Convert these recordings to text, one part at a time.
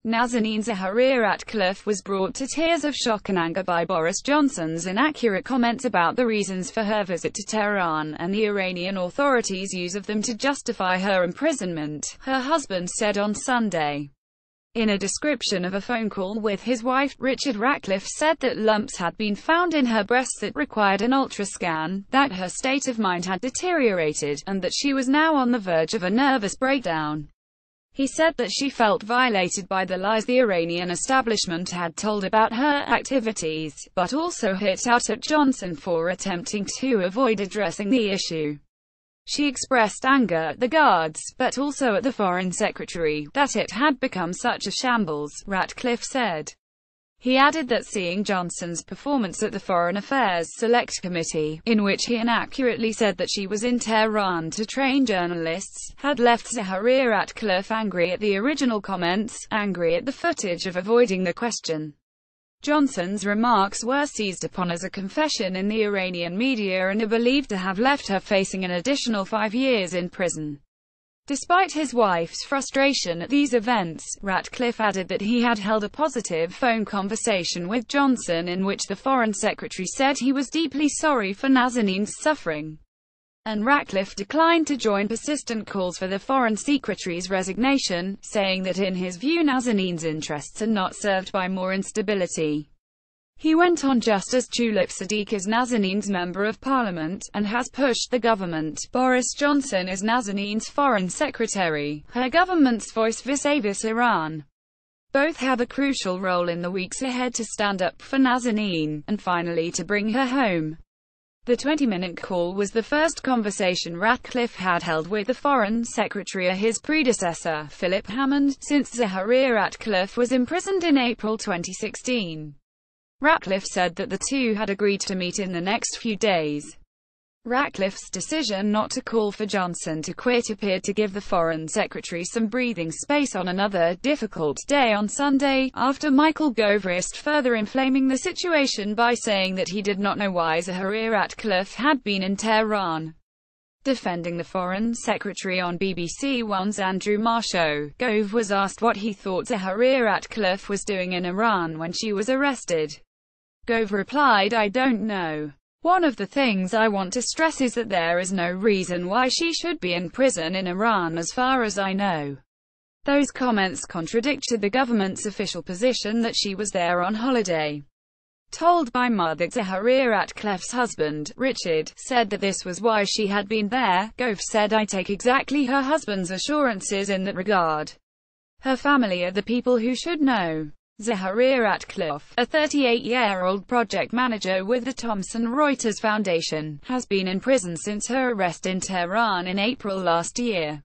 Nazanin ZaghariRatcliffe was brought to tears of shock and anger by Boris Johnson's inaccurate comments about the reasons for her visit to Tehran, and the Iranian authorities' use of them to justify her imprisonment, her husband said on Sunday. In a description of a phone call with his wife, Richard Ratcliffe said that lumps had been found in her breasts that required an ultrascan, that her state of mind had deteriorated, and that she was now on the verge of a nervous breakdown. He said that she felt violated by the lies the Iranian establishment had told about her activities, but also hit out at Johnson for attempting to avoid addressing the issue. She expressed anger at the guards, but also at the Foreign Secretary, that it had become such a shambles, Ratcliffe said. He added that seeing Johnson's performance at the Foreign Affairs Select Committee, in which he inaccurately said that she was in Tehran to train journalists, had left ZaghariRatcliffe angry at the original comments, angry at the footage of avoiding the question. Johnson's remarks were seized upon as a confession in the Iranian media and are believed to have left her facing an additional 5 years in prison. Despite his wife's frustration at these events, Ratcliffe added that he had held a positive phone conversation with Johnson in which the Foreign Secretary said he was deeply sorry for Nazanin's suffering. And Ratcliffe declined to join persistent calls for the Foreign Secretary's resignation, saying that in his view Nazanin's interests are not served by more instability. He went on: Justice Tulip Sadiq is Nazanin's Member of Parliament, and has pushed the government. Boris Johnson is Nazanin's Foreign Secretary, her government's voice vis-a-vis Iran. Both have a crucial role in the weeks ahead to stand up for Nazanin, and finally to bring her home. The 20-minute call was the first conversation Ratcliffe had held with the Foreign Secretary or his predecessor, Philip Hammond, since ZaghariRatcliffe was imprisoned in April 2016. Ratcliffe said that the two had agreed to meet in the next few days. Ratcliffe's decision not to call for Johnson to quit appeared to give the Foreign Secretary some breathing space on another difficult day on Sunday, after Michael Gove risked further inflaming the situation by saying that he did not know why ZaghariRatcliffe had been in Tehran. Defending the Foreign Secretary on BBC One's Andrew Marr show, Gove was asked what he thought ZaghariRatcliffe was doing in Iran when she was arrested. Gove replied, "I don't know. One of the things I want to stress is that there is no reason why she should be in prison in Iran as far as I know." Those comments contradicted the government's official position that she was there on holiday. Told by Marr that ZaghariRatcliffe's husband, Richard, said that this was why she had been there, Gove said, "I take exactly her husband's assurances in that regard. Her family are the people who should know." ZaghariRatcliffe, a 38-year-old project manager with the Thomson Reuters Foundation, has been in prison since her arrest in Tehran in April last year.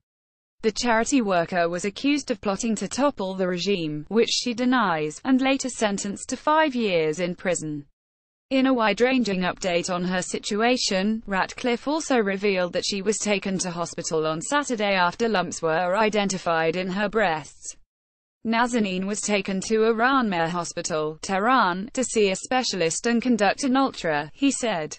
The charity worker was accused of plotting to topple the regime, which she denies, and later sentenced to 5 years in prison. In a wide-ranging update on her situation, Ratcliffe also revealed that she was taken to hospital on Saturday after lumps were identified in her breasts. Nazanin was taken to Iran Hospital, Tehran, to see a specialist and conduct an ultra, he said.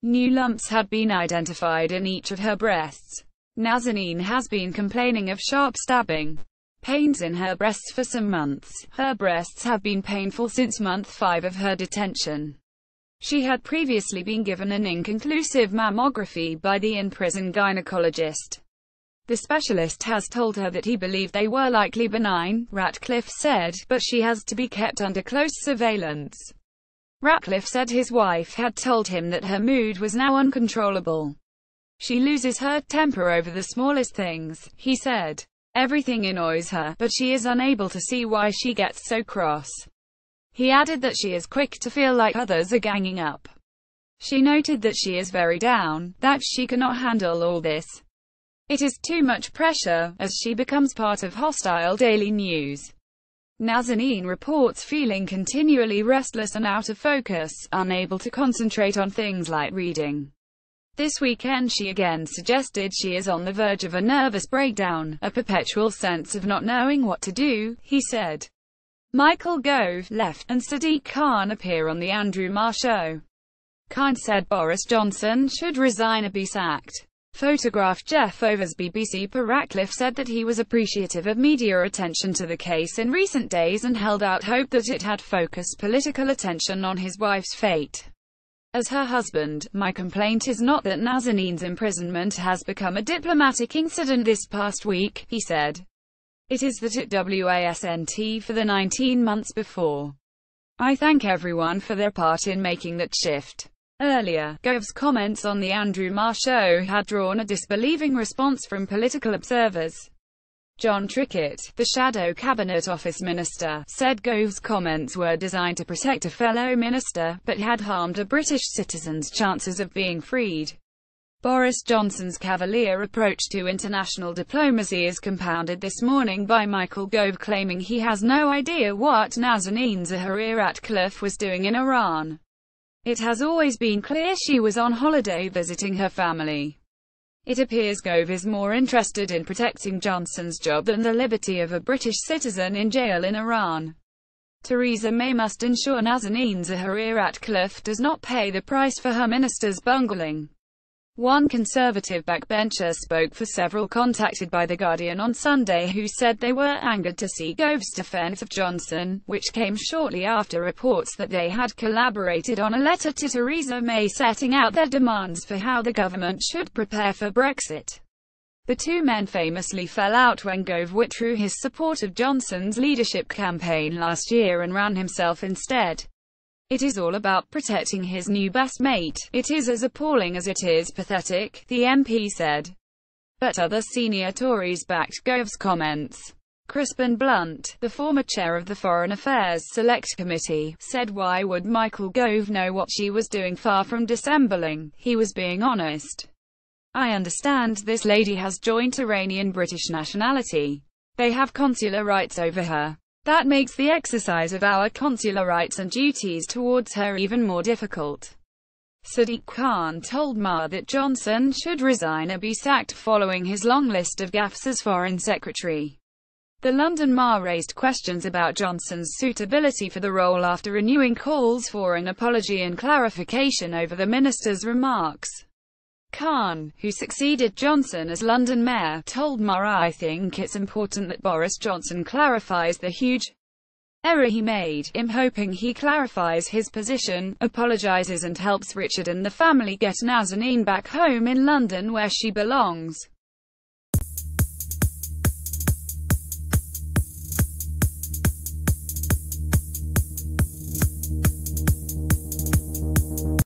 New lumps had been identified in each of her breasts. Nazanin has been complaining of sharp stabbing pains in her breasts for some months. Her breasts have been painful since month 5 of her detention. She had previously been given an inconclusive mammography by the in-prison gynecologist. The specialist has told her that he believed they were likely benign, Ratcliffe said, but she has to be kept under close surveillance. Ratcliffe said his wife had told him that her mood was now uncontrollable. She loses her temper over the smallest things, he said. Everything annoys her, but she is unable to see why she gets so cross. He added that she is quick to feel like others are ganging up. She noted that she is very down, that she cannot handle all this. It is too much pressure, as she becomes part of hostile daily news. Nazanin reports feeling continually restless and out of focus, unable to concentrate on things like reading. This weekend she again suggested she is on the verge of a nervous breakdown, a perpetual sense of not knowing what to do, he said. Michael Gove left, and Sadiq Khan appear on the Andrew Marr show. Khan said Boris Johnson should resign or be sacked. Photograph Jeff Overs. BBC Ratcliffe said that he was appreciative of media attention to the case in recent days and held out hope that it had focused political attention on his wife's fate. As her husband, my complaint is not that Nazanin's imprisonment has become a diplomatic incident this past week, he said. It is that it wasn't for the 19 months before. I thank everyone for their part in making that shift. Earlier, Gove's comments on the Andrew Marr show had drawn a disbelieving response from political observers. John Trickett, the shadow cabinet office minister, said Gove's comments were designed to protect a fellow minister, but had harmed a British citizen's chances of being freed. Boris Johnson's cavalier approach to international diplomacy is compounded this morning by Michael Gove claiming he has no idea what Nazanin ZaghariRatcliffe was doing in Iran. It has always been clear she was on holiday visiting her family. It appears Gove is more interested in protecting Johnson's job than the liberty of a British citizen in jail in Iran. Theresa May must ensure Nazanin ZaghariRatcliffe does not pay the price for her minister's bungling. One Conservative backbencher spoke for several contacted by The Guardian on Sunday who said they were angered to see Gove's defense of Johnson, which came shortly after reports that they had collaborated on a letter to Theresa May setting out their demands for how the government should prepare for Brexit. The two men famously fell out when Gove withdrew his support of Johnson's leadership campaign last year and ran himself instead. It is all about protecting his new best mate. It is as appalling as it is pathetic, the MP said. But other senior Tories backed Gove's comments. Crispin Blunt, the former chair of the Foreign Affairs Select Committee, said why would Michael Gove know what she was doing? Far from dissembling, he was being honest. I understand this lady has joint Iranian British nationality. They have consular rights over her. That makes the exercise of our consular rights and duties towards her even more difficult. Sadiq Khan told Marr that Johnson should resign or be sacked following his long list of gaffes as Foreign Secretary. The London Marr raised questions about Johnson's suitability for the role after renewing calls for an apology and clarification over the minister's remarks. Khan, who succeeded Johnson as London mayor, told Marr, I think it's important that Boris Johnson clarifies the huge error he made. I'm hoping he clarifies his position, apologizes and helps Richard and the family get Nazanin back home in London where she belongs.